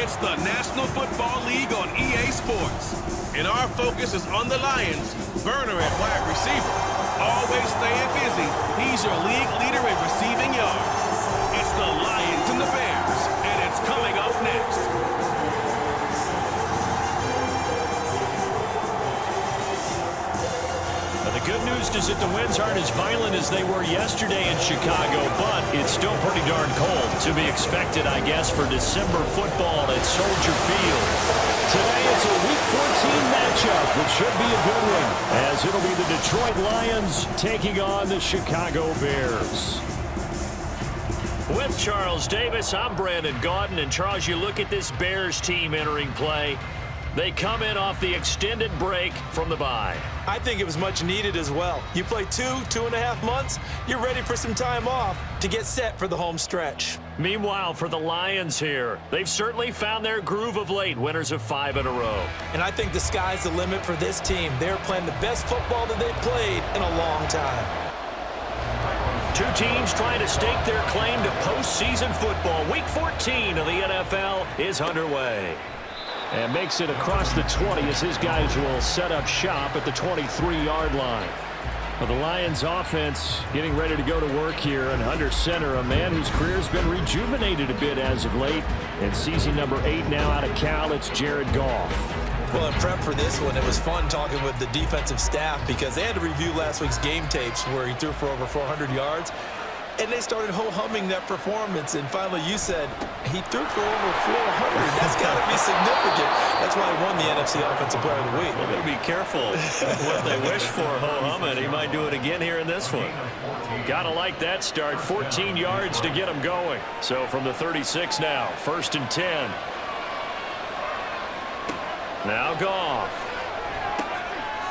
It's the National Football League on EA Sports. And our focus is on the Lions. Burner at wide receiver. Always staying busy. He's your league leader in receiving yards. It's the Lions and the Bears, and it's coming up next. The good news is that the winds aren't as violent as they were yesterday in Chicago, but it's still pretty darn cold. To be expected, I guess, for December football at Soldier Field. Today it's a Week 14 matchup, which should be a good one, as it'll be the Detroit Lions taking on the Chicago Bears. With Charles Davis, I'm Brandon Gaudin. And Charles, you look at this Bears team entering play. They come in off the extended break from the bye. I think it was much needed as well. You play 2.5 months, you're ready for some time off to get set for the home stretch. Meanwhile, for the Lions here, they've certainly found their groove of late, winners of 5 in a row. And I think the sky's the limit for this team. They're playing the best football that they've played in a long time. Two teams trying to stake their claim to postseason football. Week 14 of the NFL is underway. And makes it across the 20 as his guys will set up shop at the 23-yard line. Well, the Lions offense getting ready to go to work here, and under center, a man whose career has been rejuvenated a bit as of late. And season number 8 now out of Cal, it's Jared Goff. Well, in prep for this one, it was fun talking with the defensive staff because they had to review last week's game tapes where he threw for over 400 yards. And they started ho-humming that performance. And finally, you said he threw for over 400. That's got to be significant. That's why he won the NFC Offensive Player of the Week. Well, they'll be careful what they wish for ho-humming. He might do it again here in this one. Got to like that start. 14 yards to get him going. So from the 36 now, 1st and 10. Now Goff.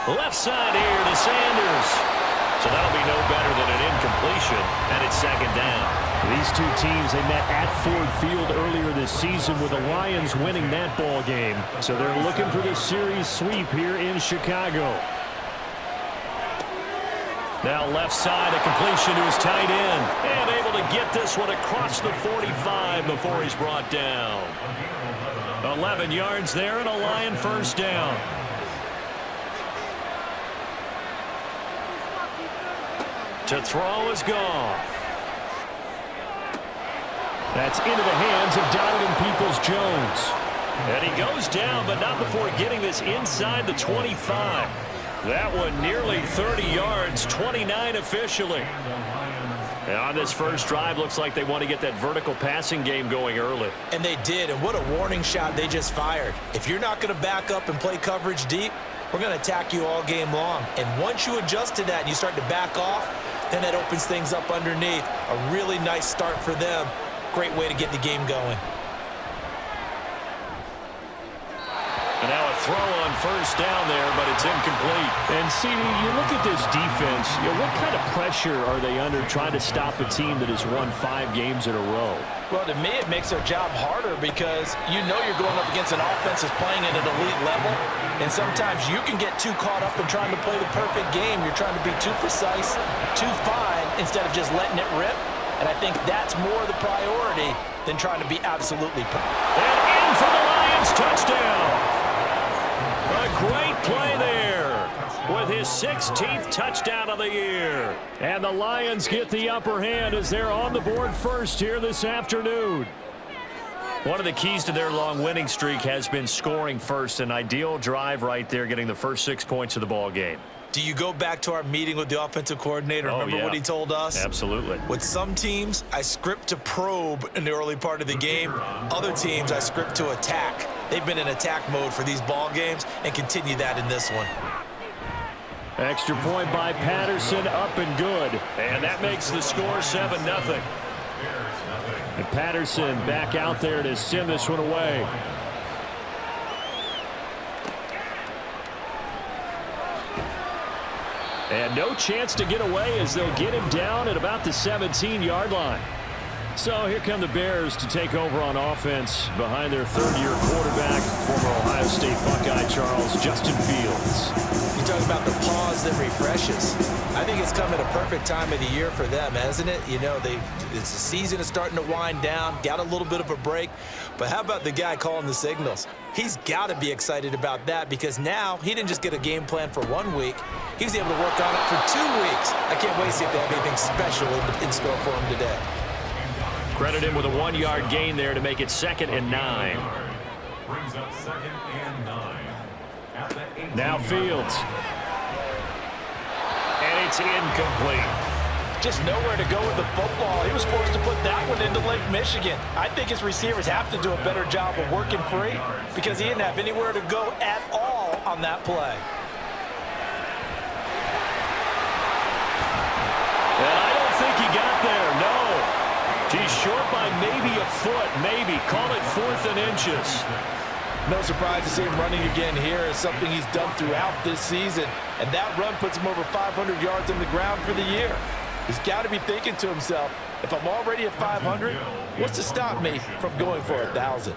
Left side here to Sanders. So that'll be no better than an incompletion, and it's 2nd down. These two teams, they met at Ford Field earlier this season with the Lions winning that ball game. So they're looking for the series sweep here in Chicago. Now left side, a completion to his tight end. And able to get this one across the 45 before he's brought down. 11 yards there and a Lion 1st down. To throw is Goff. That's into the hands of Donovan Peoples-Jones. And he goes down, but not before getting this inside the 25. That one nearly 30 yards, 29 officially. And on this first drive, looks like they want to get that vertical passing game going early. And they did, and what a warning shot they just fired. If you're not going to back up and play coverage deep, we're going to attack you all game long. And once you adjust to that and you start to back off, then that opens things up underneath. A really nice start for them. Great way to get the game going. And now a throw on 1st down there, but it's incomplete. And, CD, you look at this defense, what kind of pressure are they under trying to stop a team that has won 5 games in a row? Well, to me, it makes their job harder because you know you're going up against an offense that's playing at an elite level. And sometimes you can get too caught up in trying to play the perfect game. You're trying to be too precise, too fine, instead of just letting it rip. And I think that's more the priority than trying to be absolutely perfect. And in for the Lions, touchdown. A great play there with his 16th touchdown of the year. And the Lions get the upper hand as they're on the board first here this afternoon. One of the keys to their long winning streak has been scoring first. An ideal drive right there, getting the first 6 points of the ball game. Do you go back to our meeting with the offensive coordinator? Remember what he told us? Absolutely. With some teams, I script to probe in the early part of the game. Other teams, I script to attack. They've been in attack mode for these ball games and continue that in this one. Extra point by Patterson, up and good. And that makes the score 7-0. And Patterson back out there to send this one away. And no chance to get away as they'll get him down at about the 17-yard line. So here come the Bears to take over on offense behind their third-year quarterback, former Ohio State Buckeye Charles Justin Fields. You talk about the pause that refreshes. I think it's come at a perfect time of the year for them, hasn't it? You know, the season is starting to wind down, got a little bit of a break. But how about the guy calling the signals? He's got to be excited about that because now he didn't just get a game plan for 1 week. He was able to work on it for 2 weeks. I can't wait to see if they have anything special in store for him today. Credit him with a 1-yard gain there to make it 2nd and 9. Brings up 2nd and 9. At the 18. Now Fields. And it's incomplete. Just nowhere to go with the football. He was forced to put that one into Lake Michigan. I think his receivers have to do a better job of working free because he didn't have anywhere to go at all on that play. And I don't think he got there, no. He's short by maybe a foot, maybe. Call it 4th and inches. No surprise to see him running again here. It's something he's done throughout this season. And that run puts him over 500 yards on the ground for the year. He's got to be thinking to himself, if I'm already at 500, what's to stop me from going for 1,000?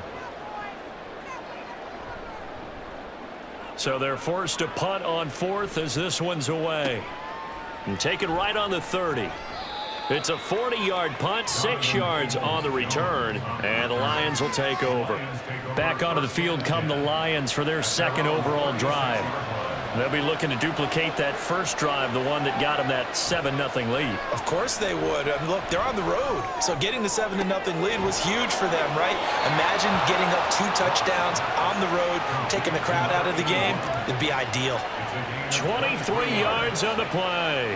So they're forced to punt on 4th as this one's away. And take it right on the 30. It's a 40-yard punt, 6 yards on the return, and the Lions will take over. Back onto the field come the Lions for their 2nd overall drive. They'll be looking to duplicate that first drive, the one that got them that 7-0 lead. Of course they would. I mean, look, they're on the road. So getting the 7-0 lead was huge for them, right? Imagine getting up 2 touchdowns on the road, taking the crowd out of the game. It'd be ideal. 23 yards on the play.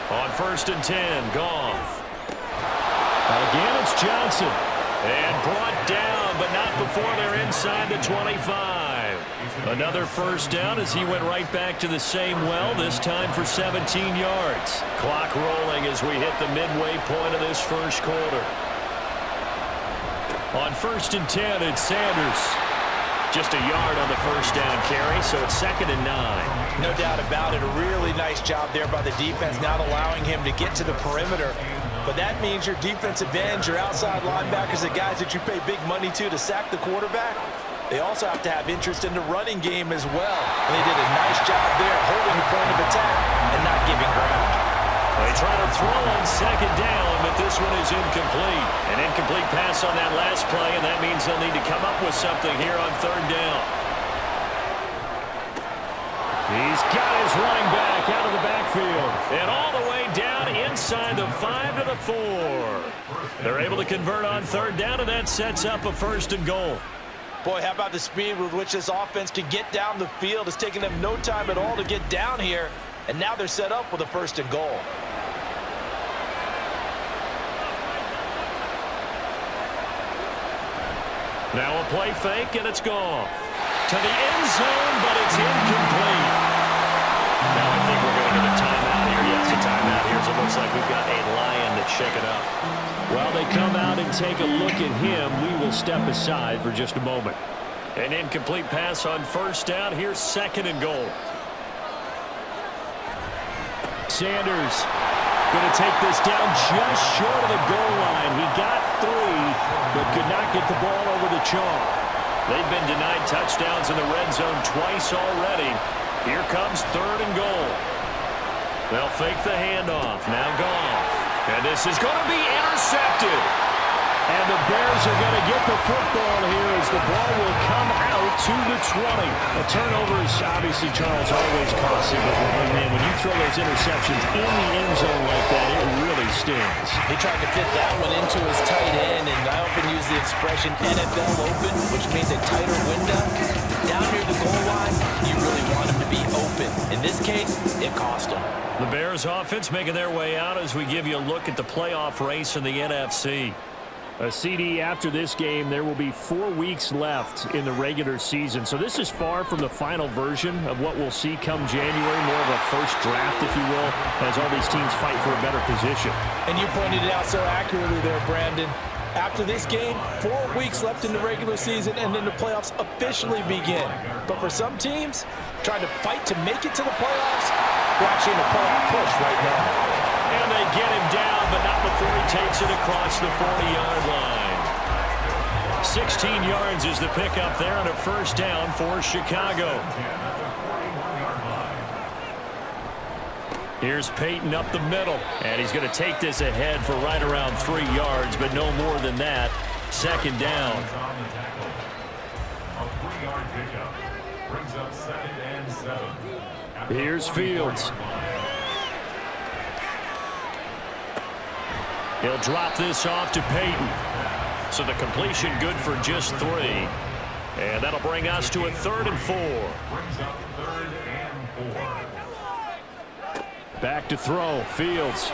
On 1st and 10, Goff. Again, it's Johnson. And brought down, but not before they're inside the 25. Another first down as he went right back to the same well, this time for 17 yards. Clock rolling as we hit the midway point of this first quarter. On 1st and 10, it's Sanders. Just a yard on the first down carry, so it's 2nd and 9. No doubt about it. A really nice job there by the defense, not allowing him to get to the perimeter. But that means your defensive ends, your outside linebackers, the guys that you pay big money to sack the quarterback, they also have to have interest in the running game as well. And they did a nice job there holding the point of attack and not giving ground. They try to throw on 2nd down, but this one is incomplete. An incomplete pass on that last play, and that means they'll need to come up with something here on 3rd down. He's got his running back out of the backfield. And all the way down inside the 5 to the 4. They're able to convert on 3rd down, and that sets up a 1st and goal. Boy, how about the speed with which this offense can get down the field? It's taking them no time at all to get down here. And now they're set up with a 1st and goal. Now a play fake, and it's gone. To the end zone, but it's incomplete. Now I think we're going to the timeout here. Yes, a timeout here. So it looks like we've got a Lion that's shaken up. While they come out and take a look at him, we will step aside for just a moment. An incomplete pass on 1st down. Here's 2nd and goal. Sanders going to take this down just short of the goal line. He got 3, but could not get the ball over the chalk. They've been denied touchdowns in the red zone twice already. Here comes 3rd and goal. They'll fake the handoff. Now Goff. And this is going to be intercepted. And the Bears are going to get the football here as the ball will come out to the 20. A turnover is obviously, Charles, always costly. But man, when you throw those interceptions in the end zone like that, it really stings. He tried to fit that one into his tight end, and I often use the expression NFL open, which means a tighter window. Down near the goal line, you really want him to be open. In this case, it cost him. The Bears offense making their way out as we give you a look at the playoff race in the NFC. A CD after this game, there will be 4 weeks left in the regular season. So this is far from the final version of what we'll see come January, more of a first draft, if you will, as all these teams fight for a better position. And you pointed it out so accurately there, Brandon. After this game, 4 weeks left in the regular season, and then the playoffs officially begin. But for some teams, trying to fight to make it to the playoffs, they're actually in a playoff push right now. And they get him down, but not before he takes it across the 40-yard line. 16 yards is the pickup there on a first down for Chicago. Here's Payton up the middle, and he's going to take this ahead for right around 3 yards, but no more than that. Second down. A 3-yard pickup brings up 2nd and 7. Here's Fields. He'll drop this off to Payton. So the completion good for just 3. And that'll bring us to a 3rd and 4. Brings up 3rd and 4. Back to throw. Fields.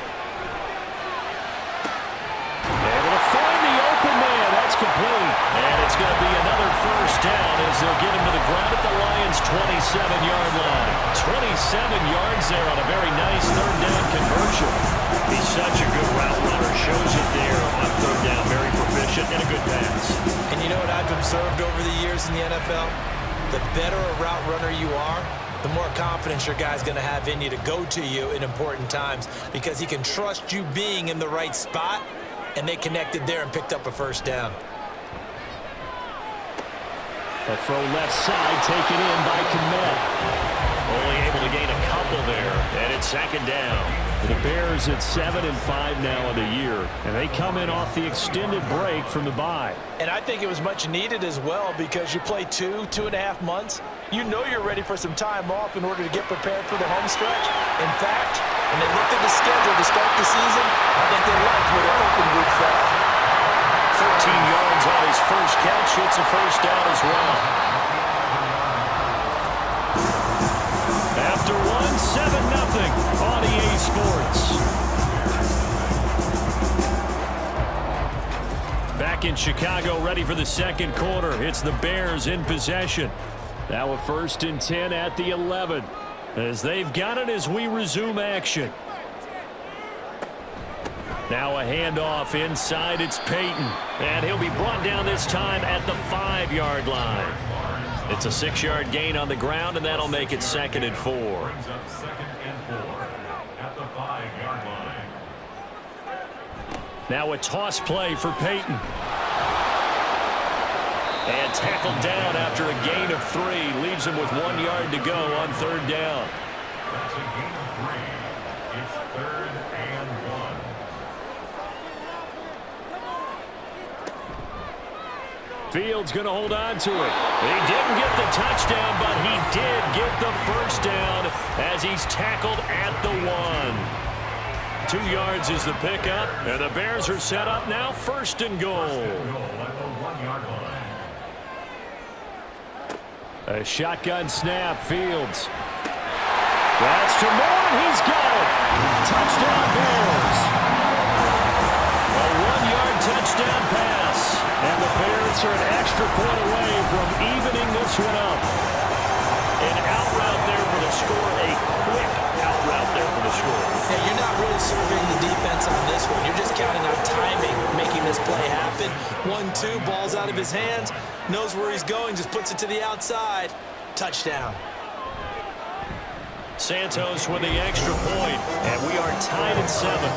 Able to find the open man. That's complete. And it's going to be another first down as they'll get him to the ground at the Lions' 27-yard line. 27 yards there on a very nice 3rd down conversion. He's such a good route runner. Shows it there on 3rd down. Very proficient and a good pass. And you know what I've observed over the years in the NFL? The better a route runner you are, the more confidence your guy's going to have in you to go to you in important times because he can trust you being in the right spot, and they connected there and picked up a first down. A throw left side taken in by Kmet. Only able to gain a couple there, and it's 2nd down. The Bears at 7-5 now in the year, and they come in off the extended break from the bye. And I think it was much needed as well because you play 2.5 months. You know you're ready for some time off in order to get prepared for the home stretch. In fact, when they looked at the schedule to start the season, I think they liked where their open week fell. 13 yards on his first catch. It's a first down as well. After 7-0 on EA Sports. Back in Chicago, ready for the second quarter. It's the Bears in possession. Now a 1st and 10 at the 11. As they've got it as we resume action. Now a handoff inside. It's Payton. And he'll be brought down this time at the 5-yard line. It's a 6-yard gain on the ground, and that'll make it 2nd and 4. Brings up 2nd and 4 at the 5-yard line. Now a toss play for Payton. And tackled down after a gain of 3. Leaves him with 1 yard to go on 3rd down. That's a gain of 3. It's 3rd and 1. Fields going to hold on to it. He didn't get the touchdown, but he did get the first down as he's tackled at the 1. 2 yards is the pickup, and the Bears are set up now 1st and goal. At the 1-yard line. A shotgun snap. Fields. That's to Moore, and he's got it. Touchdown Bears. A 1-yard touchdown pass. And the Bears are an extra point away from evening this one up. An out route there for the score. A quick out route there for the score. Yeah, you're not really surveying the defense on this one. You're just counting on timing, making this play happen. 1-2, ball's out of his hands. Knows where he's going, just puts it to the outside. Touchdown. Santos with the extra point, and we are tied at 7.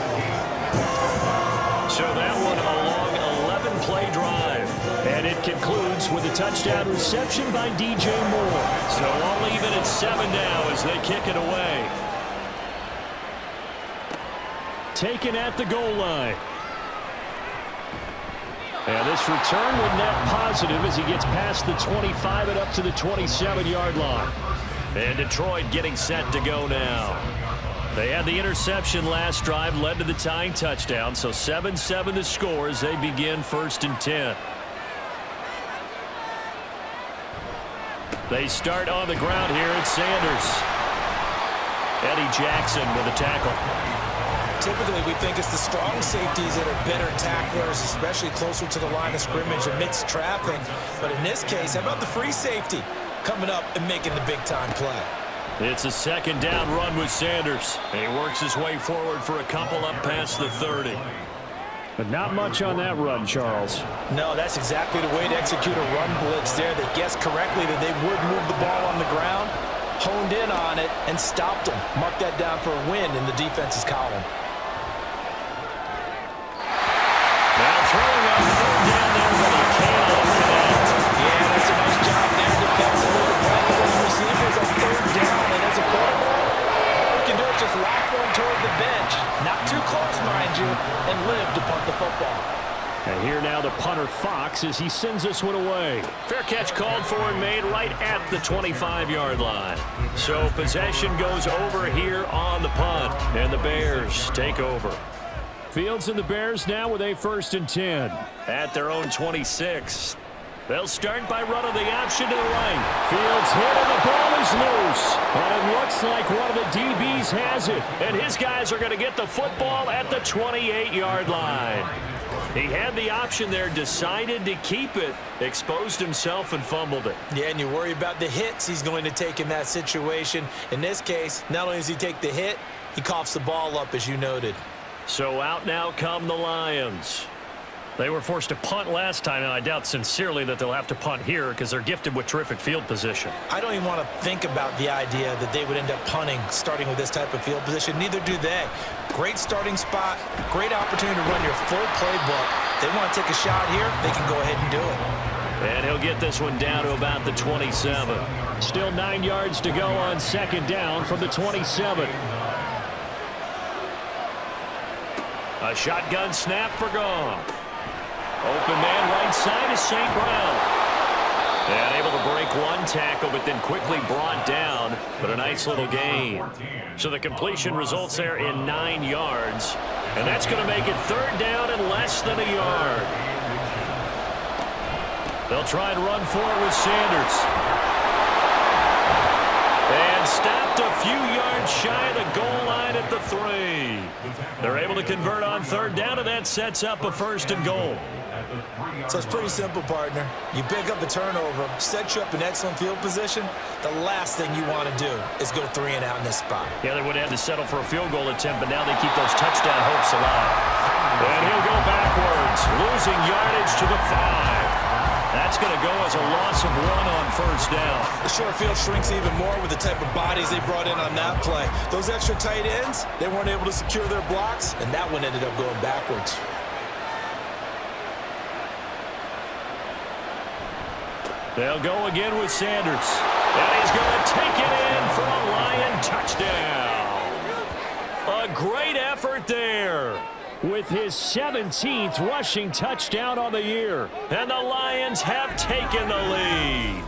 So that one a long 11-play drive, and it concludes with a touchdown reception by DJ Moore. So all even at 7 now as they kick it away. Taken at the goal line. And this return will net positive as he gets past the 25 and up to the 27-yard line. And Detroit getting set to go now. They had the interception last drive, led to the tying touchdown, so 7-7 the score as they begin 1st and 10. They start on the ground here at Sanders. Eddie Jackson with a tackle. Typically, we think it's the strong safeties that are better tacklers, especially closer to the line of scrimmage amidst traffic. But in this case, how about the free safety coming up and making the big-time play? It's a 2nd down run with Sanders. He works his way forward for a couple up past the 30. But not much on that run, Charles. No, that's exactly the way to execute a run blitz there. They guessed correctly that they would move the ball on the ground, honed in on it, and stopped them. Mark that down for a win in the defense's column. Now throwing on third down there, but he cannot connect. Yeah, that's a nice job there defensively to blanket those receivers on third down. And as a quarterback, all you can do is just lock one toward the bench. Not too close, mind you, and live to punt the football. And here now the punter Fox as he sends this one away. Fair catch called for and made right at the 25-yard line. So possession goes over here on the punt, and the Bears take over. Fields and the Bears now with a 1st and 10 at their own 26. They'll start by running the option to the right. Fields hit and the ball is loose. And it looks like one of the DBs has it. And his guys are going to get the football at the 28-yard line. He had the option there, decided to keep it, exposed himself and fumbled it. Yeah, and you worry about the hits he's going to take in that situation. In this case, not only does he take the hit, he coughs the ball up, as you noted. So out now come the Lions. They were forced to punt last time, and I doubt sincerely that they'll have to punt here because they're gifted with terrific field position. I don't even want to think about the idea that they would end up punting starting with this type of field position. Neither do they. Great starting spot, great opportunity to run your full playbook. They want to take a shot here, they can go ahead and do it. And he'll get this one down to about the 27. Still 9 yards to go on 2nd down from the 27. A shotgun snap for Goff. Open man right side is St. Brown. And able to break one tackle, but then quickly brought down. But a nice little gain. So the completion results there in 9 yards. And that's going to make it 3rd down and less than a yard. They'll try and run for it with Sanders. And stopped a few yards shy of the goal line at the 3. They're able to convert on 3rd down, and that sets up a 1st and goal. So it's pretty simple, partner. You pick up a turnover, set you up in excellent field position. The last thing you want to do is go 3 and out in this spot. Yeah, they would have had to settle for a field goal attempt, but now they keep those touchdown hopes alive. And he'll go backwards, losing yardage to the 5. That's going to go as a loss of 1 on 1st down. The short field shrinks even more with the type of bodies they brought in on that play. Those extra tight ends, they weren't able to secure their blocks, and that one ended up going backwards. They'll go again with Sanders. And he's going to take it in for a Lion touchdown. A great effort there with his 17th rushing touchdown on the year. And the Lions have taken the lead.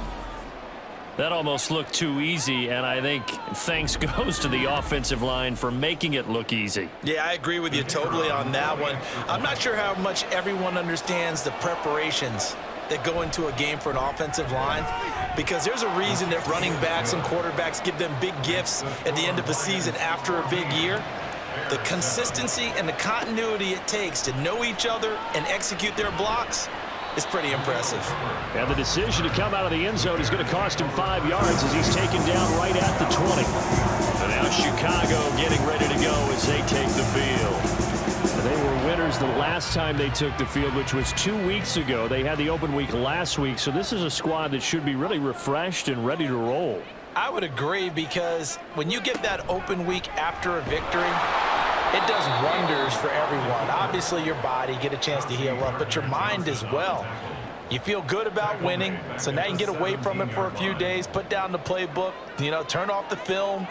That almost looked too easy, and I think thanks goes to the offensive line for making it look easy. Yeah, I agree with you totally on that one. I'm not sure how much everyone understands the preparations that go into a game for an offensive line, because there's a reason that running backs and quarterbacks give them big gifts at the end of a season after a big year. The consistency and the continuity it takes to know each other and execute their blocks is pretty impressive. And the decision to come out of the end zone is going to cost him 5 yards as he's taken down right at the 20. And now Chicago getting ready to go as they take the field. They were winners the last time they took the field, which was 2 weeks ago. They had the open week last week, so this is a squad that should be really refreshed and ready to roll. I would agree, because when you get that open week after a victory, it does wonders for everyone. Obviously, your body, get a chance to heal up, but your mind as well. You feel good about winning, so now you can get away from it for a few days, put down the playbook, turn off the film.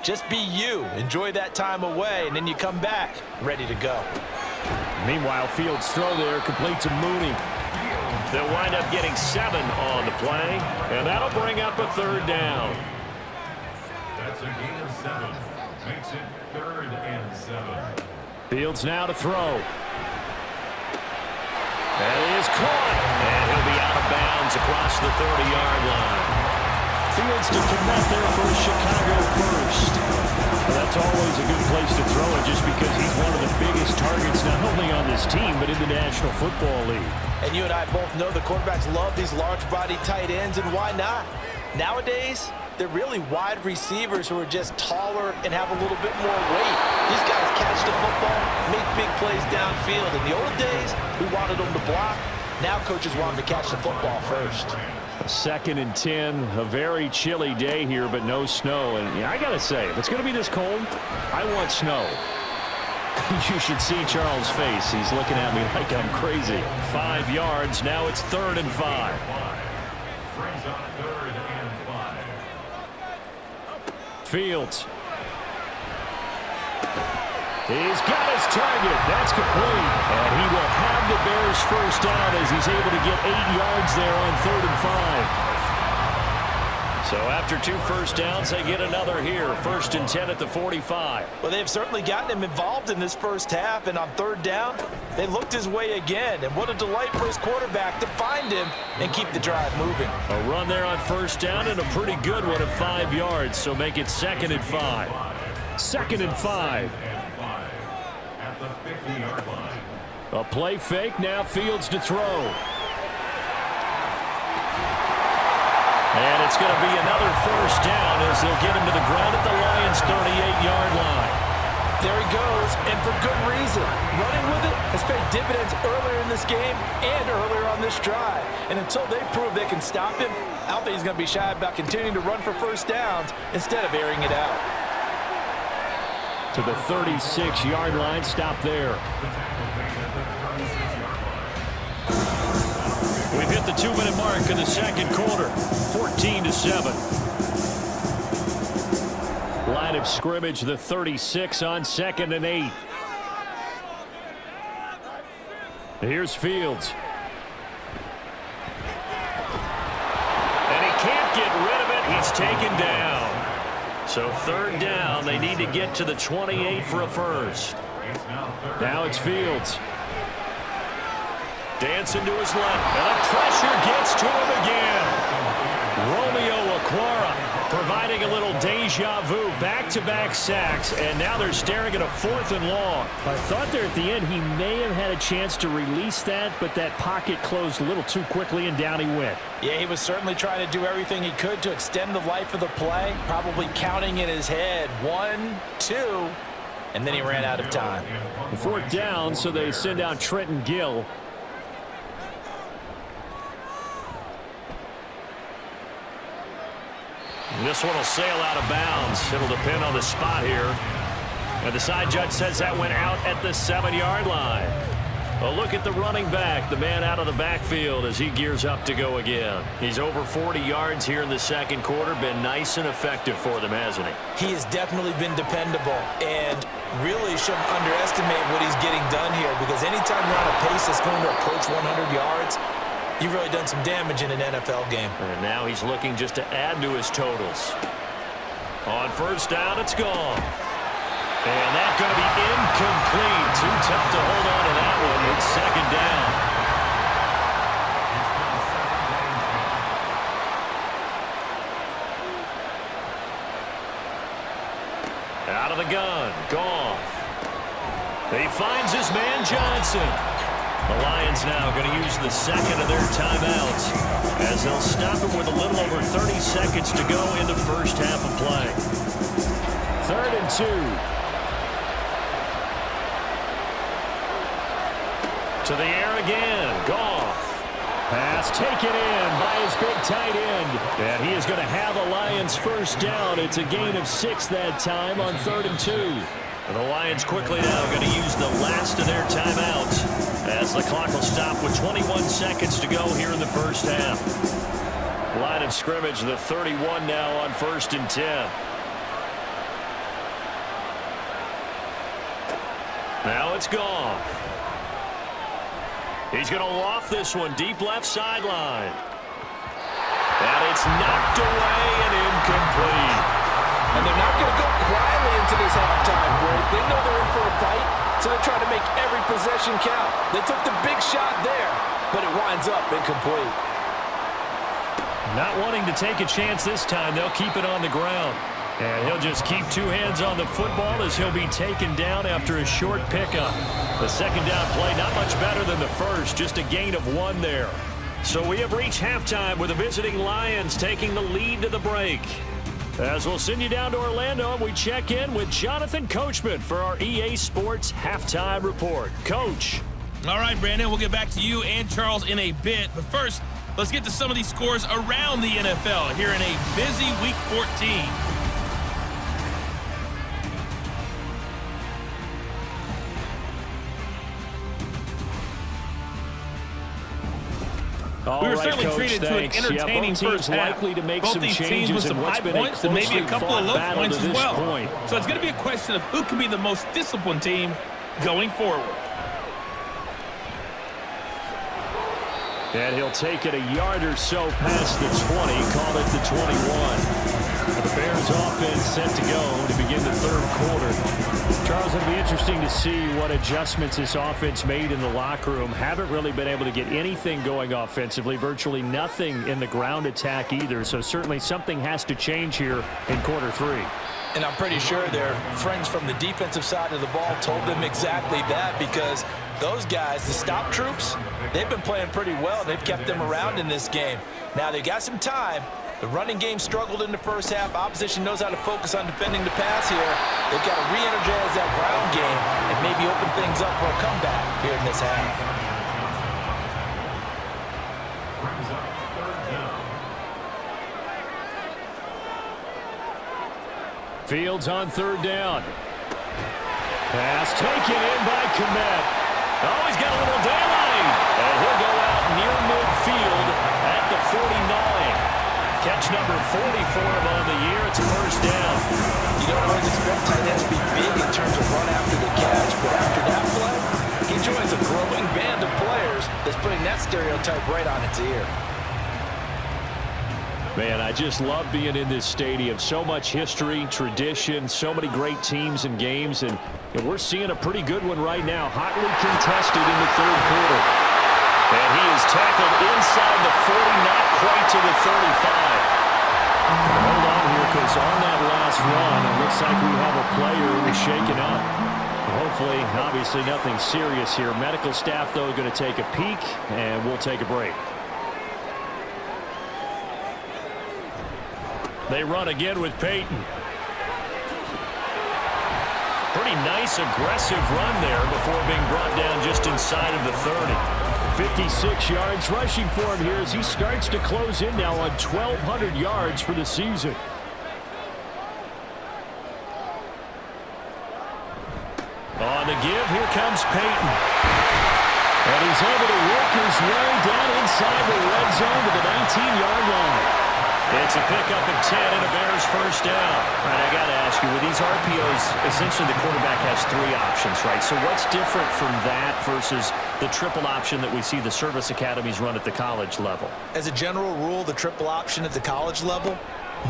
Just be you. Enjoy that time away, and then you come back ready to go. Meanwhile, Fields' throw there complete to Mooney. They'll wind up getting 7 on the play, and that'll bring up a 3rd down. That's a gain of 7. Makes it 3rd and 7. Fields now to throw. That is caught, and he'll be out of bounds across the 30-yard line. Fields to connect there for a Chicago first. Well, that's always a good place to throw it, just because he's one of the biggest targets not only on this team but in the National Football League. And you and I both know the quarterbacks love these large-body tight ends, and why not? Nowadays, they're really wide receivers who are just taller and have a little bit more weight. These guys catch the football, make big plays downfield. In the old days, we wanted them to block. Now coaches want them to catch the football first. 2nd and 10, a very chilly day here, but no snow. And yeah, I got to say, if it's going to be this cold, I want snow. You should see Charles' face. He's looking at me like I'm crazy. 5 yards. Now it's 3rd and 5. Brings up 3rd and 5. Fields. He's got his target. That's complete. And he will have the Bears first down as he's able to get 8 yards there on 3rd and 5. So after 2 first downs, they get another here. 1st and 10 at the 45. Well, they've certainly gotten him involved in this first half, and on 3rd down, they looked his way again. And what a delight for his quarterback to find him and keep the drive moving. A run there on 1st down and a pretty good one of 5 yards. So make it 2nd and 5. 2nd and 5. At the 50-yard line. A play fake. Now Fields to throw. And it's going to be another first down as they'll get him to the ground at the Lions' 38-yard line. There he goes, and for good reason. Running with it has paid dividends earlier in this game and earlier on this drive. And until they prove they can stop him, I don't think he's going to be shy about continuing to run for first downs instead of airing it out. To the 36-yard line, stop there. We've hit the 2-minute mark in the 2nd quarter. 14-7. Line of scrimmage, the 36 on 2nd and 8. Here's Fields. And he can't get rid of it. He's taken down. So 3rd down, they need to get to the 28 for a first. Now it's Fields. Dancing to his left, and the pressure gets to him again. Romeo Okwara providing a little deja vu, back-to-back sacks, and now they're staring at a 4th and long. I thought there at the end he may have had a chance to release that, but that pocket closed a little too quickly, and down he went. Yeah, he was certainly trying to do everything he could to extend the life of the play, probably counting in his head 1, 2, and then he ran out of time. 4th down, so they send out Trenton Gill. This one will sail out of bounds. It'll depend on the spot here. And the side judge says that went out at the 7-yard line. A look at the running back, the man out of the backfield as he gears up to go again. He's over 40 yards here in the 2nd quarter. Been nice and effective for them, hasn't he? He has definitely been dependable and really shouldn't underestimate what he's getting done here, because anytime you're on a pace that's going to approach 100 yards, you've really done some damage in an NFL game. And now he's looking just to add to his totals. On 1st down, it's gone. And that's going to be incomplete. Too tough to hold on to that one. It's 2nd down. Out of the gun, Goff. He finds his man Johnson. The Lions now going to use the 2nd of their timeouts as they'll stop him with a little over 30 seconds to go in the first half of play. 3rd and 2. To the air again. Goff. Pass taken in by his big tight end. And he is going to have a Lions first down. It's a gain of 6 that time on 3rd and 2. And the Lions quickly now going to use the last of their timeouts as the clock will stop with 21 seconds to go here in the first half. Line of scrimmage, the 31 now on 1st and 10. Now it's Goff. He's going to loft this one deep left sideline. And it's knocked away and incomplete. And they're not going to go quietly into this halftime break. They know they're in for a fight, so they're trying to make every possession count. They took the big shot there, but it winds up incomplete. Not wanting to take a chance this time, they'll keep it on the ground. And he'll just keep 2 hands on the football as he'll be taken down after a short pickup. The 2nd down play, not much better than the first, just a gain of 1 there. So we have reached halftime with the visiting Lions taking the lead to the break. As we'll send you down to Orlando, and we check in with Jonathan Coachman for our EA Sports Halftime Report. Coach. All right, Brandon, we'll get back to you and Charles in a bit. But first, let's get to some of these scores around the NFL here in a busy Week 14. We were certainly treated to an entertaining first half. Likely to make both some these teams changes with some high points and maybe a couple of low points as well. So it's going to be a question of who can be the most disciplined team going forward. And he'll take it a yard or so past the 20, call it the 21. The Bears offense set to go to begin the third quarter. Charles, it'll be interesting to see what adjustments this offense made in the locker room. Haven't really been able to get anything going offensively, virtually nothing in the ground attack either. So certainly something has to change here in quarter three. And I'm pretty sure their friends from the defensive side of the ball told them exactly that, because those guys, the stop troops, they've been playing pretty well. They've kept them around in this game. Now they got some time. The running game struggled in the first half. Opposition knows how to focus on defending the pass here. They've got to re-energize that ground game and maybe open things up for a comeback here in this half. Brings up third down. Fields on third down. Pass taken in by Kmet. Oh, he's got a little daylight. And he'll go out near midfield at the 49. Catch number 40 for him on the year. It's a first down. You don't always expect tight ends to be big in terms of run after the catch, but after that play, he joins a growing band of players that's putting that stereotype right on its ear. Man, I just love being in this stadium. So much history, tradition, so many great teams and games, and we're seeing a pretty good one right now. Hotly contested in the third quarter. And he is tackled inside the 40, not quite to the 35. Hold on here, because on that last run, it looks like we have a player who is shaken up. Hopefully, obviously nothing serious here. Medical staff, though, going to take a peek, and we'll take a break. They run again with Payton. Pretty nice, aggressive run there before being brought down just inside of the 30. 56 yards rushing for him here as he starts to close in now on 1,200 yards for the season. On the give, here comes Payton. And he's able to work his way down inside the red zone to the 19-yard line. It's a pickup of 10 and a Bears first down. All right, I got to ask you, with these RPOs, essentially the quarterback has three options, right? So what's different from that versus the triple option that we see the service academies run at the college level? As a general rule, the triple option at the college level,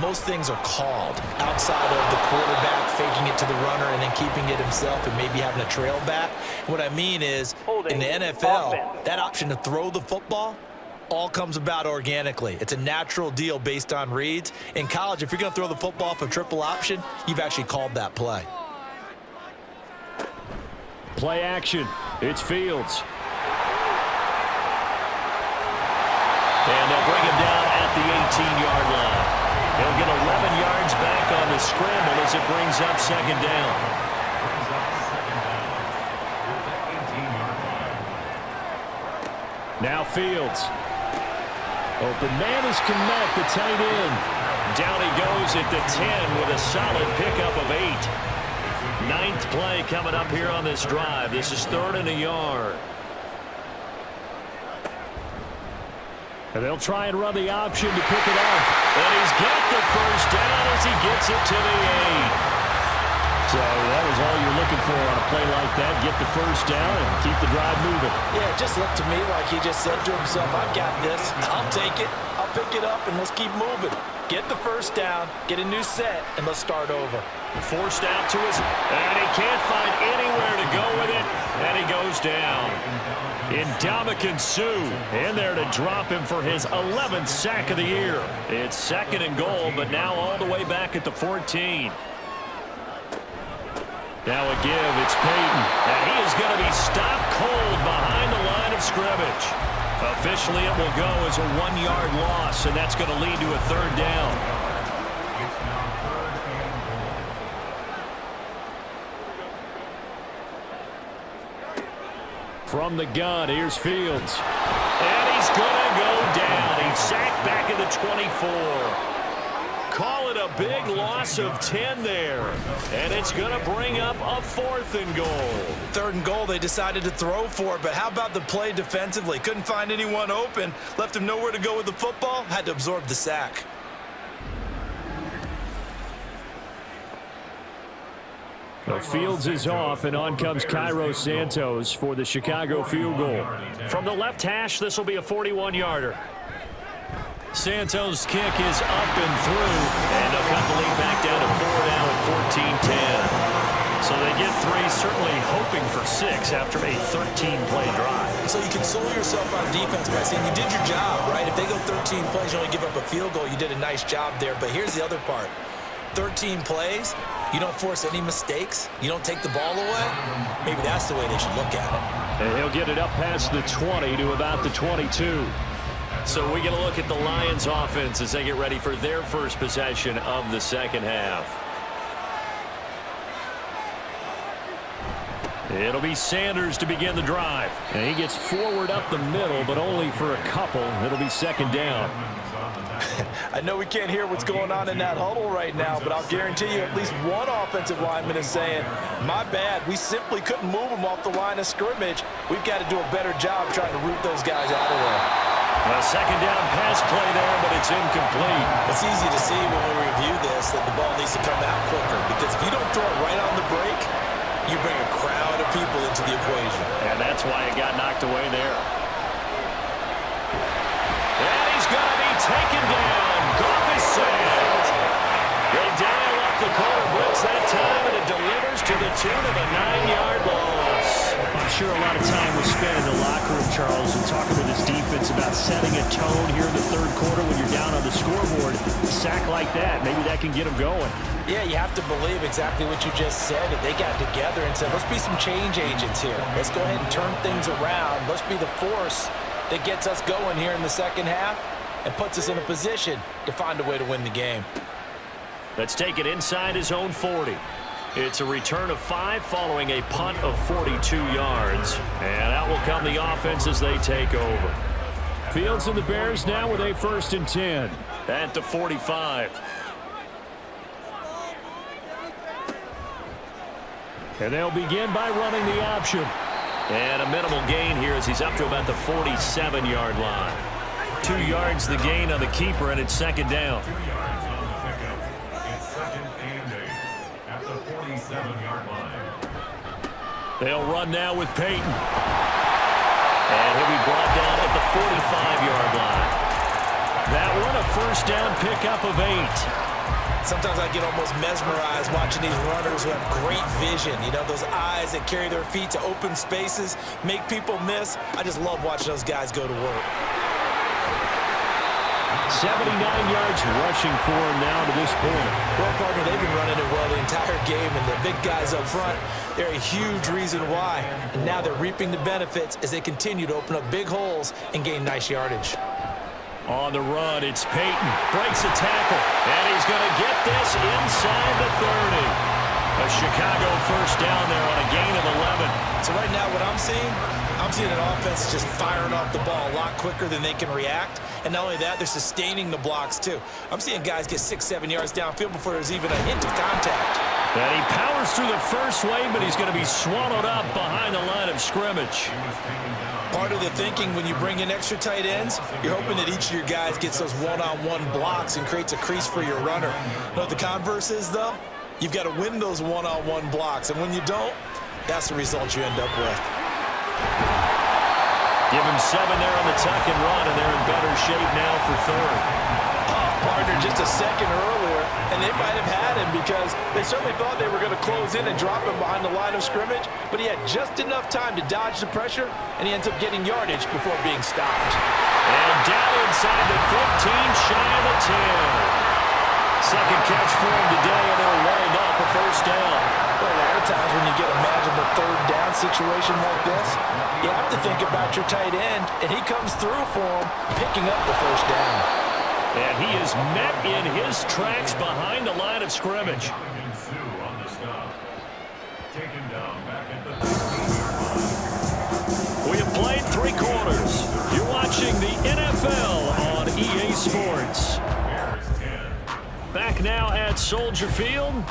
most things are called outside of the quarterback faking it to the runner and then keeping it himself and maybe having a trail back. What I mean is, in the NFL, that option to throw the football all comes about organically. It's a natural deal based on reads. In college, if you're going to throw the football for triple option, you've actually called that play. Play action. It's Fields. And they'll bring him down at the 18-yard line. He'll get 11 yards back on the scramble as it brings up second down. Now Fields. Open man is Kmet, the tight end. Down he goes at the 10 with a solid pickup of 8. Ninth play coming up here on this drive. This is 3rd and a yard. And they'll try and run the option to pick it up. And he's got the first down as he gets it to the 8. So that was all you're looking for on a play like that. Get the first down and keep the drive moving. Yeah, it just looked to me like he just said to himself, I've got this. I'll take it. I'll pick it up, and let's keep moving. Get the first down, get a new set, and let's start over. Forced out to his, and he can't find anywhere to go with it, and he goes down. Ndamukong Suh in there to drop him for his 11th sack of the year. It's 2nd and goal, but now all the way back at the 14. Now a give, it's Payton, and he is going to be stopped cold behind the line of scrimmage. Officially, it will go as a 1-yard loss, and that's going to lead to a 3rd down. From the gun, here's Fields. And he's going to go down. He's sacked back at the 24. Call it a big loss of 10 there. And it's going to bring up a 4th and goal. 3rd and goal, they decided to throw for it, but how about the play defensively? Couldn't find anyone open, left him nowhere to go with the football, had to absorb the sack. Well, Fields is off, and on comes Cairo Santos for the Chicago field goal. From the left hash, this will be a 41-yarder. Santos' kick is up and through, and they'll cut the lead back down to 4 now at 14-10. So they get 3, certainly hoping for 6 after a 13-play drive. So you console yourself on defense by saying you did your job, right? If they go 13 plays, you only give up a field goal, you did a nice job there. But here's the other part. 13 plays, you don't force any mistakes, you don't take the ball away. Maybe that's the way they should look at it. And he'll get it up past the 20 to about the 22. So we get a look at the Lions offense as they get ready for their first possession of the second half. It'll be Sanders to begin the drive. And he gets forward up the middle, but only for a couple. It'll be 2nd down. I know we can't hear what's going on in that huddle right now, but I'll guarantee you at least one offensive lineman is saying, my bad, we simply couldn't move them off the line of scrimmage. We've got to do a better job trying to root those guys out of there. A 2nd down pass play there, but it's incomplete. It's easy to see when we review this that the ball needs to come out quicker, because if you don't throw it right on the break, you bring a crowd of people into the equation. And that's why it got knocked away there. And he's going to be taken down. Goff is sacked. They dial up the corner blitz that time, and it delivers to the tune of a 9-yard loss. I'm sure a lot of time was spent in the locker room, Charles, and talking with his defense about setting a tone here in the 3rd quarter when you're down on the scoreboard. A sack like that, maybe that can get them going. Yeah, you have to believe exactly what you just said. That they got together and said, let's be some change agents here. Let's go ahead and turn things around. Let's be the force that gets us going here in the second half and puts us in a position to find a way to win the game. Let's take it inside his own 40. It's a return of 5 following a punt of 42 yards. And out will come the offense as they take over. Fields and the Bears now with a 1st and 10 at the 45. And they'll begin by running the option. And a minimal gain here as he's up to about the 47-yard line. 2 yards the gain on the keeper, and it's 2nd down. 2 yards on the pickup. It's 2nd and 8 at the 47-yard line. They'll run now with Payton. And he'll be brought down at the 45-yard line. That one a 1st down pickup of 8. Sometimes I get almost mesmerized watching these runners who have great vision. You know, those eyes that carry their feet to open spaces, make people miss. I just love watching those guys go to work. 79 yards rushing for him now to this point. Well, partner, they've been running it well the entire game, and the big guys up front, they're a huge reason why. And now they're reaping the benefits as they continue to open up big holes and gain nice yardage. On the run, it's Payton. Breaks a tackle, and he's going to get this inside the 30. A Chicago 1st down there on a gain of 11. So right now what I'm seeing an offense just firing off the ball a lot quicker than they can react. And not only that, they're sustaining the blocks too. I'm seeing guys get 6-7 yards downfield before there's even a hint of contact. And he powers through the first wave, but he's going to be swallowed up behind the line of scrimmage. Part of the thinking when you bring in extra tight ends, you're hoping that each of your guys gets those one-on-one blocks and creates a crease for your runner. You know what the converse is, though? You've got to win those one-on-one blocks, and when you don't, that's the result you end up with. Give him 7 there on the tuck and run, and they're in better shape now for 3rd. Partner just a second earlier, and they might have had him because they certainly thought they were going to close in and drop him behind the line of scrimmage, but he had just enough time to dodge the pressure, and he ends up getting yardage before being stopped. And down inside the 15, shy of the 10. Second catch for him today, and they'll wind up a 1st down. Well, a lot of times when you get a manageable 3rd down situation like this, you have to think about your tight end, and he comes through for him, picking up the 1st down. And he is met in his tracks behind the line of scrimmage. now at Soldier Field.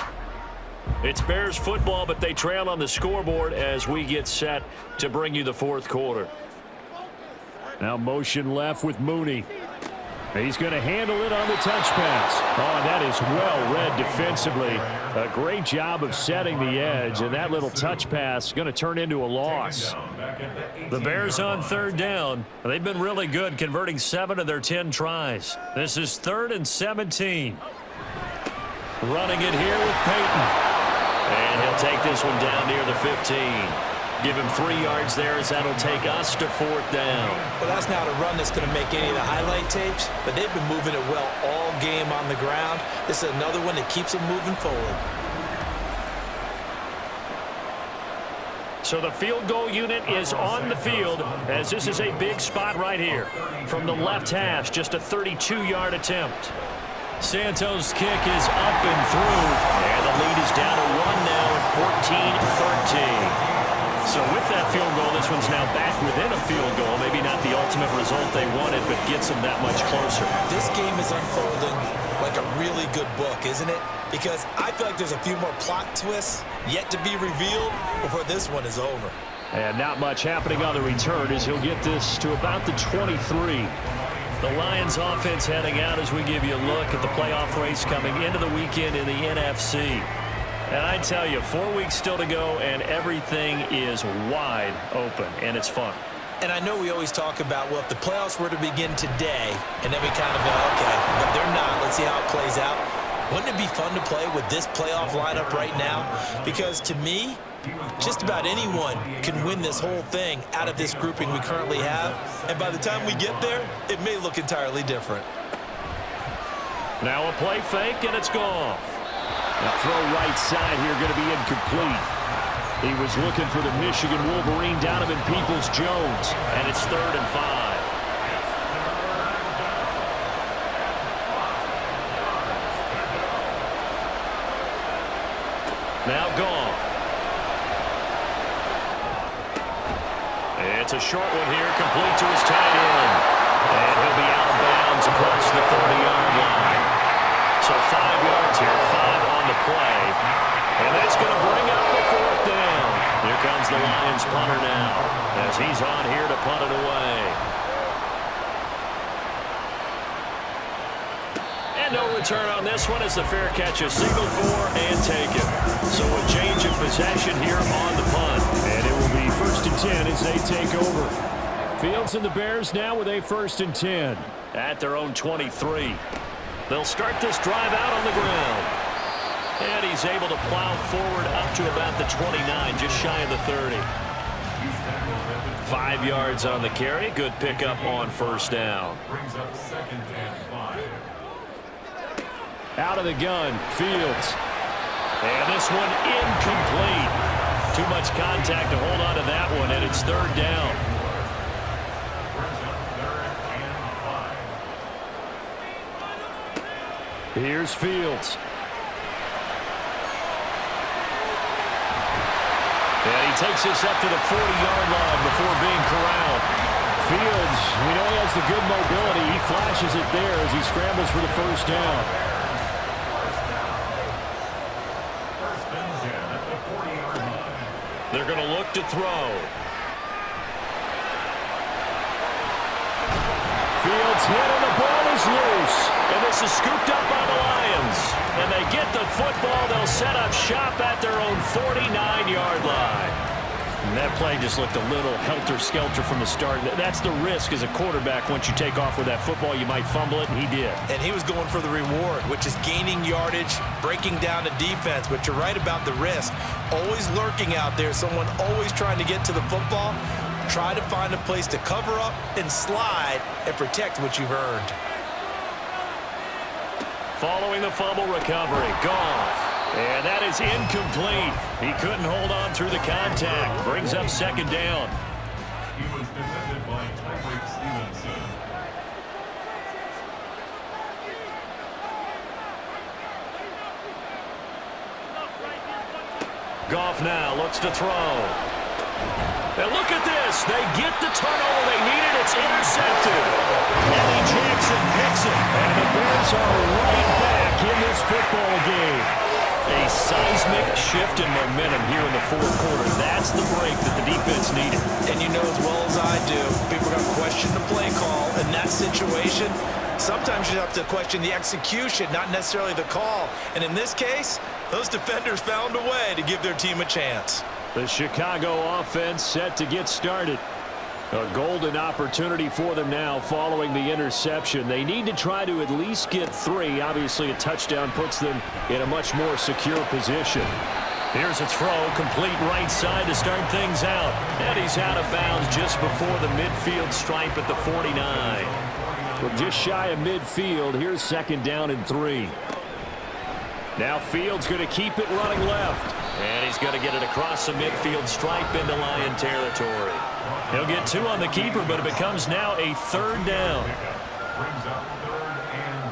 It's Bears football, but they trail on the scoreboard as we get set to bring you the fourth quarter. Now motion left with Mooney. He's going to handle it on the touch pass. Oh, and that is well read defensively. A great job of setting the edge, and that little touch pass is going to turn into a loss. The Bears on third down. They've been really good, converting 7 of their 10 tries. This is 3rd and 17. Running it here with Payton. And he'll take this one down near the 15. Give him 3 yards there as that'll take us to 4th down. Well, that's not a run that's going to make any of the highlight tapes, but they've been moving it well all game on the ground. This is another one that keeps them moving forward. So the field goal unit is on the field as this is a big spot right here. From the left hash, just a 32-yard attempt. Santos' kick is up and through, and the lead is down to 1 now at 14-13. So with that field goal, this one's now back within a field goal. Maybe not the ultimate result they wanted, but gets them that much closer. This game is unfolding like a really good book, isn't it? Because I feel like there's a few more plot twists yet to be revealed before this one is over. And not much happening on the return as he'll get this to about the 23. The Lions offense heading out as we give you a look at the playoff race coming into the weekend in the NFC. And I tell you, 4 weeks still to go, and everything is wide open, and it's fun. And I know we always talk about, well, if the playoffs were to begin today, and then we kind of go, okay, but they're not. Let's see how it plays out. Wouldn't it be fun to play with this playoff lineup right now? Because to me, just about anyone can win this whole thing out of this grouping we currently have. And by the time we get there, it may look entirely different. Now a play fake, and it's gone. The throw right side here going to be incomplete. He was looking for the Michigan Wolverine, Donovan Peoples-Jones, and it's 3rd and 5. Now gone. It's a short one here, complete to his tight end. And he'll be out of bounds across the 30-yard line. So 5 yards here, 5 on the play. And that's going to bring up the 4th down. Here comes the Lions punter now as he's on here to punt it away. And no return on this one as the fair catch is signaled for and taken. So a change of possession here on the punt. And it will be 1st and 10 as they take over. Fields and the Bears now with a 1st and 10. At their own 23. They'll start this drive out on the ground. And he's able to plow forward up to about the 29, just shy of the 30. 5 yards on the carry. Good pickup on 1st down. Brings up 2nd and 5. Out of the gun, Fields. And this one incomplete. Too much contact to hold on to that one, and it's 3rd down. Here's Fields. And he takes this up to the 40-yard line before being corralled. Fields, we know he has the good mobility. He flashes it there as he scrambles for the 1st down. They're going to look to throw. Fields hit and the ball is loose. And this is scooped up by the Lions. And they get the football. They'll set up shop at their own 49-yard line. And that play just looked a little helter-skelter from the start. That's the risk as a quarterback. Once you take off with that football, you might fumble it, and he did. And he was going for the reward, which is gaining yardage, breaking down the defense. But you're right about the risk. Always lurking out there, someone always trying to get to the football. Try to find a place to cover up and slide and protect what you've earned. Following the fumble recovery, Goff. And that is incomplete. He couldn't hold on through the contact. Brings up 2nd down. He was defended by Tyreek Stevenson. Goff now looks to throw. And look at this. They get the turnover they needed. It's intercepted. Eddie Jackson picks it. And the Bears are right back in this football game. A seismic shift in momentum here in the fourth quarter. That's the break that the defense needed. And you know as well as I do, people are going to question the play call in that situation. Sometimes you have to question the execution, not necessarily the call. And in this case, those defenders found a way to give their team a chance. The Chicago offense set to get started. A golden opportunity for them now following the interception. They need to try to at least get 3. Obviously, a touchdown puts them in a much more secure position. Here's a throw, complete right side to start things out. And he's out of bounds just before the midfield stripe at the 49. Well, just shy of midfield. Here's second down and 3. Now Fields going to keep it running left. And he's going to get it across the midfield stripe into Lion territory. He'll get 2 on the keeper, but it becomes now a third down. Brings up 3rd and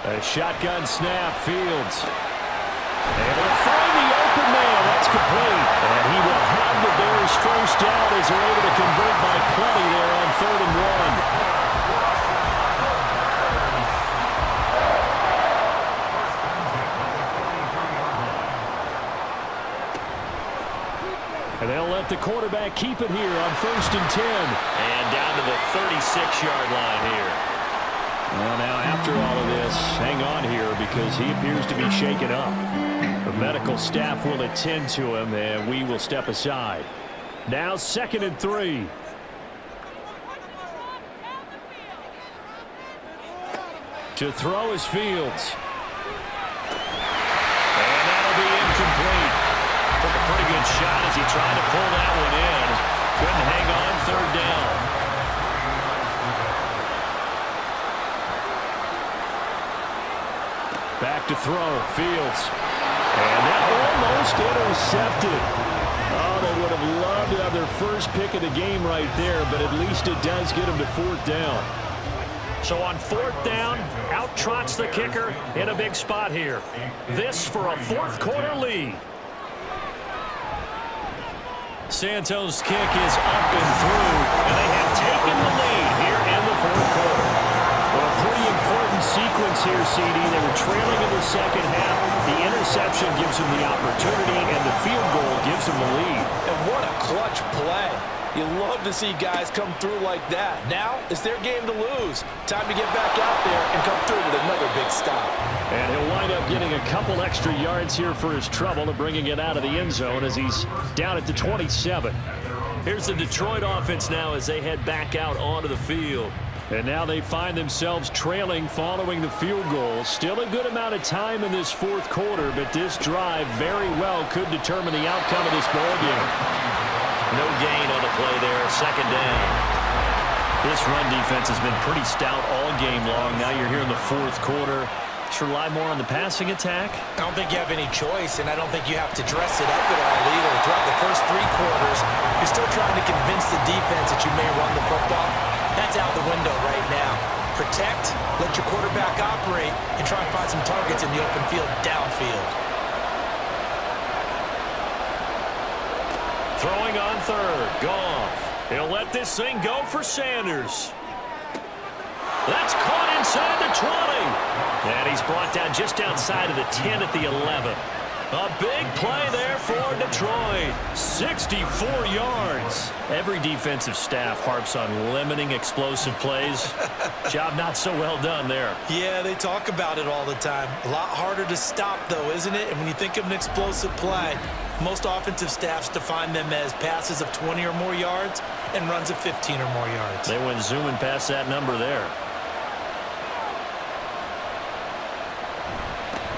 1. A shotgun snap, Fields. And they'll find the open man. That's complete. And he will have the Bears first down as they're able to convert by plenty there on 3rd and 1. And they'll let the quarterback keep it here on 1st and 10. And down to the 36-yard line here. Well, now after all of this, hang on here because he appears to be shaken up. The medical staff will attend to him, and we will step aside. Now 2nd and 3. To throw is Fields. And that'll be incomplete. Took a pretty good shot as he tried to pull that one in. Couldn't hang on 3rd down. Back to throw, Fields. And that almost intercepted. Oh, they would have loved to have their first pick of the game right there, but at least it does get them to 4th down. So on 4th down, out trots the kicker in a big spot here. This for a fourth quarter lead. Santos' kick is up and through, and they have taken the lead here in the fourth quarter. Well, a pretty important sequence here, CD. They were trailing in the second half. The interception gives them the opportunity, and the field goal gives them the lead. And what a clutch play. You love to see guys come through like that. Now it's their game to lose. Time to get back out there and come through with another big stop. And he'll wind up getting a couple extra yards here for his trouble and bringing it out of the end zone as he's down at the 27. Here's the Detroit offense now as they head back out onto the field. And now they find themselves trailing following the field goal. Still a good amount of time in this fourth quarter, but this drive very well could determine the outcome of this ballgame. No gain on the play there, second down. This run defense has been pretty stout all game long. Now you're here in the fourth quarter. Should rely more on the passing attack? I don't think you have any choice, and I don't think you have to dress it up at all either. Throughout the first 3 quarters, you're still trying to convince the defense that you may run the football. That's out the window right now. Protect, let your quarterback operate, and try and find some targets in the open field downfield. Throwing on 3rd, Goff. He'll let this thing go for Sanders. That's caught inside the 20. And he's brought down just outside of the 10 at the 11. A big play there for Detroit. 64 yards. Every defensive staff harps on limiting explosive plays. Job not so well done there. Yeah, they talk about it all the time. A lot harder to stop, though, isn't it? And when you think of an explosive play, most offensive staffs define them as passes of 20 or more yards and runs of 15 or more yards. They went zooming past that number there.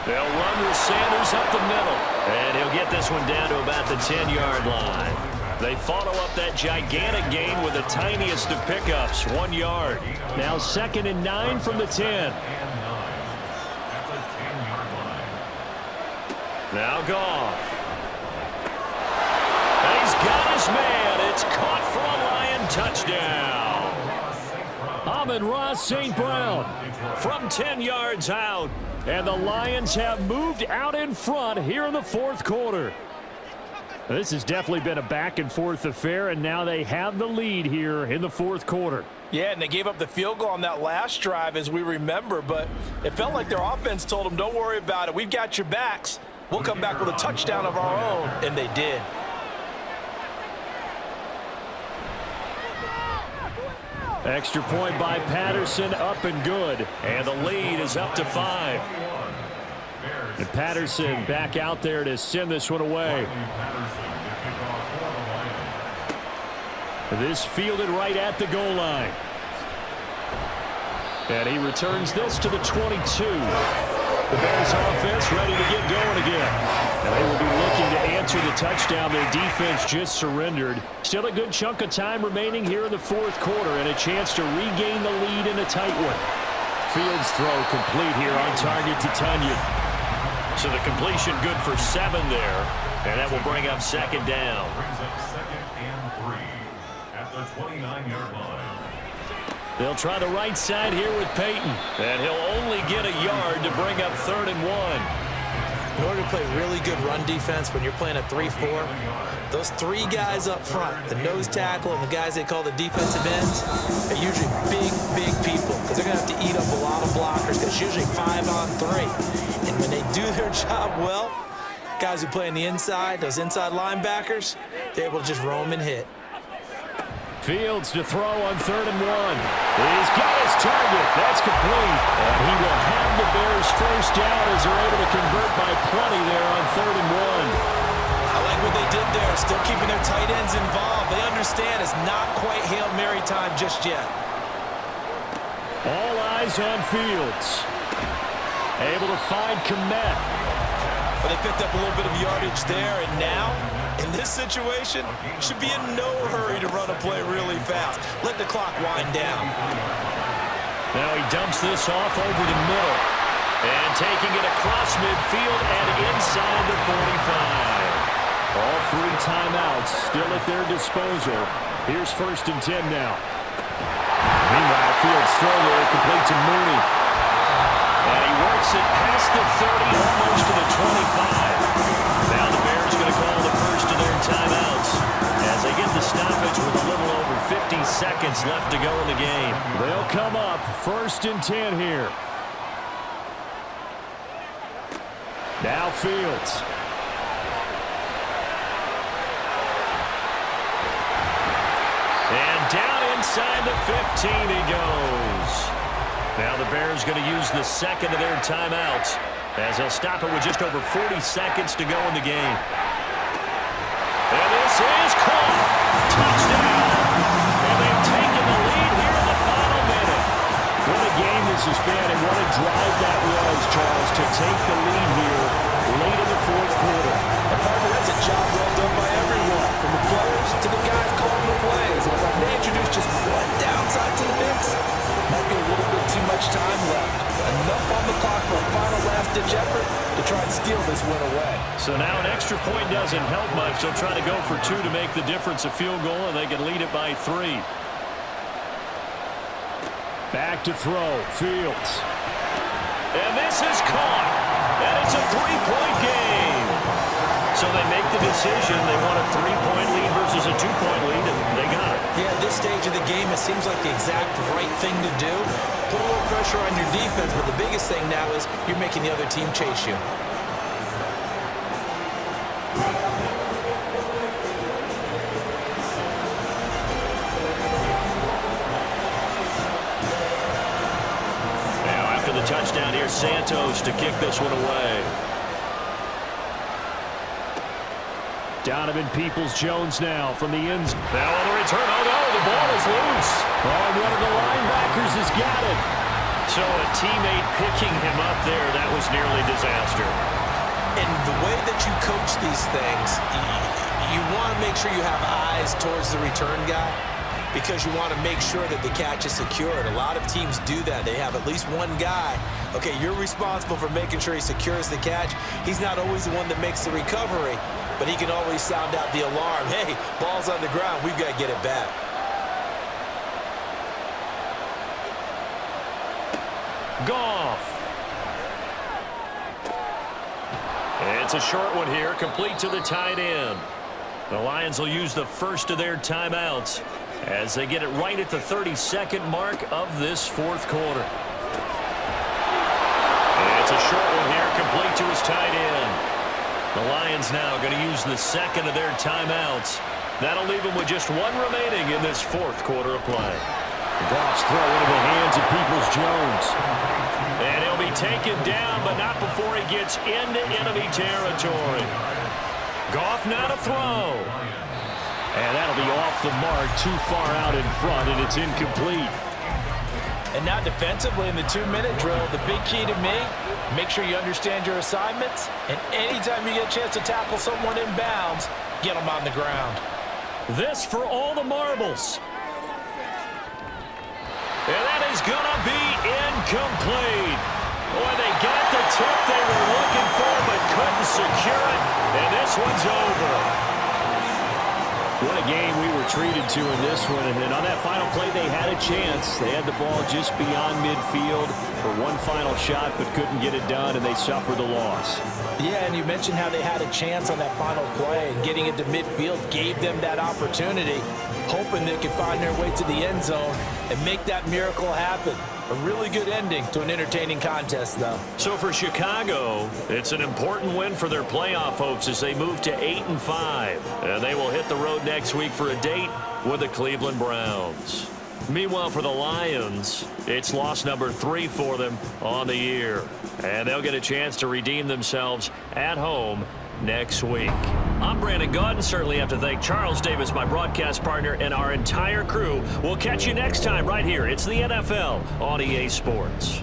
They'll run with Sanders up the middle. And he'll get this one down to about the 10-yard line. They follow up that gigantic gain with the tiniest of pickups, 1 yard. Now 2nd and 9 from the 10. Now Goff. And he's got his man. It's caught for a Lion touchdown. Amon-Ra St. Brown from 10 yards out. And the Lions have moved out in front here in the fourth quarter. This has definitely been a back-and-forth affair, and now they have the lead here in the fourth quarter. Yeah, and they gave up the field goal on that last drive, as we remember, but it felt like their offense told them, don't worry about it. We've got your backs. We'll come back with a touchdown of our own, and they did. Extra point by Patterson, up and good. And the lead is up to 5. And Patterson back out there to send this one away. This fielded right at the goal line. And he returns this to the 22. The Bears offense ready to get going again. And they will be looking to answer the touchdown their defense just surrendered. Still a good chunk of time remaining here in the fourth quarter and a chance to regain the lead in a tight one. Fields throw complete here on target to Tunyon. So the completion good for 7 there. And that will bring up second down. Brings up 2nd and 3 at the 29-yard line. They'll try the right side here with Payton. And he'll only get a yard to bring up 3rd and 1. In order to play really good run defense when you're playing a 3-4, those 3 guys up front, the nose tackle and the guys they call the defensive ends, are usually big people because they're going to have to eat up a lot of blockers because it's usually 5 on 3. And when they do their job well, guys who play on the inside, those inside linebackers, they're able to just roam and hit. Fields to throw on 3rd and 1. He's got his target. That's complete. And he will have the Bears first down as they're able to convert by plenty there on 3rd and 1. I like what they did there, still keeping their tight ends involved. They understand it's not quite Hail Mary time just yet. All eyes on Fields. Able to find Komet. But they picked up a little bit of yardage there, and now, in this situation, should be in no hurry to run a play really fast. Let the clock wind down. Now he dumps this off over the middle. And taking it across midfield and inside the 45. All 3 timeouts still at their disposal. Here's 1st and 10 now. Meanwhile, Fields throw there, complete to Mooney. And he works it past the 30, almost to the 25. Now the Bears going to call the first of their timeouts as they get the stoppage with a little over 50 seconds left to go in the game. They'll come up 1st and 10 here. Now Fields. And down inside the 15 he goes. Now the Bears going to use the second of their timeouts as they'll stop it with just over 40 seconds to go in the game. And this is caught. Touchdown. And they've taken the lead here in the final minute. What a game this has been and what a drive that was, Charles, to take the lead here late in the fourth quarter. And partner, that's a job well done by everyone, from the players to the guys calling the plays. And if they introduce just one downside to the mix, might be a little bit too much time left. Enough on the clock for a final last-ditch effort to try and steal this win away. So now an extra point doesn't help much. They'll try to go for 2 to make the difference a field goal, and they can lead it by 3. Back to throw. Fields. And this is caught. And it's a 3-point game. So they make the decision. They want a 3-point lead versus a 2-point lead, and they got it. Yeah, at this stage of the game, it seems like the exact right thing to do. Put a little pressure on your defense, but the biggest thing now is you're making the other team chase you. Now after the touchdown, here's Santos to kick this one away. Donovan Peoples-Jones now from the ends. Now on the return, oh no, the ball is loose. Oh, one of the linebackers has got it. So a teammate picking him up there, that was nearly disaster. And the way that you coach these things, you want to make sure you have eyes towards the return guy because you want to make sure that the catch is secured. A lot of teams do that. They have at least one guy. Okay, you're responsible for making sure he secures the catch. He's not always the one that makes the recovery, but he can always sound out the alarm. Hey, ball's on the ground. We've got to get it back. Goff. It's a short one here, complete to the tight end. The Lions will use the first of their timeouts as they get it right at the 32nd mark of this fourth quarter. It's a short one here, complete to his tight end. The Lions now going to use the second of their timeouts. That'll leave them with just one remaining in this fourth quarter of play. Goff's throw into the hands of Peoples-Jones. And he'll be taken down, but not before he gets into enemy territory. Goff now to throw. And that'll be off the mark, too far out in front, and it's incomplete. And now defensively in the 2-minute drill, the big key to me, make sure you understand your assignments, and anytime you get a chance to tackle someone in bounds, get them on the ground. This for all the marbles. And that is going to be incomplete. Boy, they got the tip they were looking for, but couldn't secure it, and this one's over. What a game we were treated to in this one. And on that final play, they had a chance. They had the ball just beyond midfield for one final shot, but couldn't get it done, and they suffered the loss. Yeah, and you mentioned how they had a chance on that final play, and getting it to midfield gave them that opportunity, hoping they could find their way to the end zone and make that miracle happen. A really good ending to an entertaining contest, though. So for Chicago, it's an important win for their playoff hopes as they move to 8-5. And they will hit the road next week for a date with the Cleveland Browns. Meanwhile, for the Lions, it's loss number 3 for them on the year. And they'll get a chance to redeem themselves at home next week. I'm Brandon Gaudin. Certainly have to thank Charles Davis, my broadcast partner, and our entire crew. We'll catch you next time right here. It's the NFL on EA Sports.